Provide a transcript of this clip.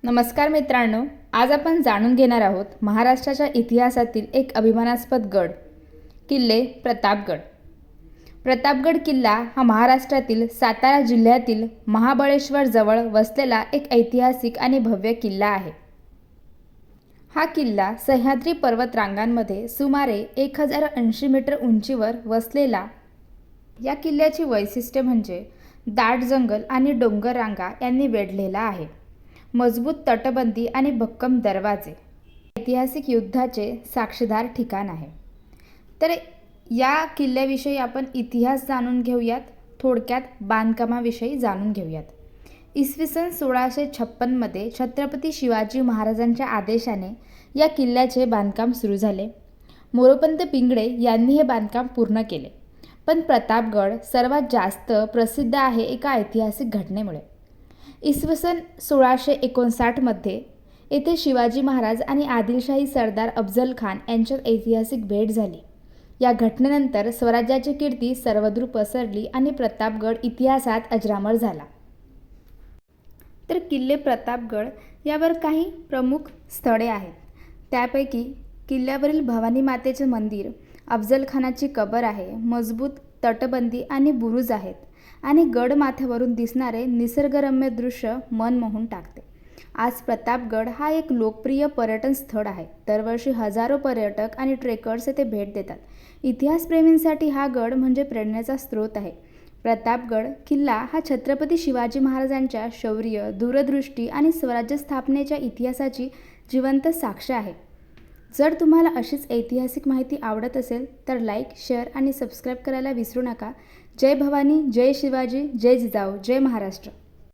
नमस्कार मित्रांनो, आज आपण जाणून घेणार आहोत महाराष्ट्राच्या इतिहासातील एक अभिमानास्पद गड, किल्ले प्रतापगड. प्रतापगड किल्ला हा महाराष्ट्रातील सातारा जिल्ह्यातील महाबळेश्वर जवळ वसलेला एक ऐतिहासिक आणि भव्य किल्ला आहे. हा किल्ला सह्याद्री पर्वतरांगांमध्ये सुमारे 1080 मीटर उंचीवर वसलेला. या किल्ल्याची वैशिष्ट्ये म्हणजे दाट जंगल आणि डोंगर रांगा यांनी वेढलेला आहे. मजबूत तटबंदी आणि भक्कम दरवाजे ऐतिहासिक युद्धाचे साक्षीदार ठिकाण आहे. तर या किल्ल्याविषयी आपण इतिहास जाणून घेऊयात. थोडक्यात बांधकामाविषयी जाणून घेऊयात. इसवी सन 1656मध्ये छत्रपती शिवाजी महाराजांच्या आदेशाने या किल्ल्याचे बांधकाम सुरू झाले. मोरोपंत पिंगळे यांनी हे बांधकाम पूर्ण केले. पण प्रतापगड सर्वात जास्त प्रसिद्ध आहे एका ऐतिहासिक घटनेमुळे. इसवी सन 1659मध्ये येथे शिवाजी महाराज आणि आदिलशाही सरदार अफजल खान यांच्यात ऐतिहासिक भेट झाली. या घटनेनंतर स्वराज्याची कीर्ती सर्वदूर पसरली आणि प्रतापगड इतिहासात अजरामर झाला. तर किल्ले प्रतापगड यावर काही प्रमुख स्थळे आहेत. त्यापैकी किल्ल्यावरील भवानी मातेचे मंदिर, अफजल खानाची कबर आहे, मजबूत तटबंदी आणि बुरुज आहेत आणि गडमाथ्यावरून दिसणारे निसर्गरम्य दृश्य मन मोहून टाकते. आज प्रतापगड हा एक लोकप्रिय पर्यटन स्थळ आहे. दरवर्षी हजारो पर्यटक आणि ट्रेकर्स येथे भेट देतात. इतिहासप्रेमींसाठी हा गड म्हणजे प्रेरणेचा स्रोत आहे. प्रतापगड किल्ला हा छत्रपती शिवाजी महाराजांच्या शौर्य, दूरदृष्टी आणि स्वराज्य स्थापनेच्या इतिहासाची जिवंत साक्ष आहे. जर तुम्हाला अशीच ऐतिहासिक माहिती आवडत असेल तर लाईक, शेअर आणि सबस्क्राईब करायला विसरू नका. जय भवानी, जय शिवाजी, जय जिजाऊ, जय महाराष्ट्र.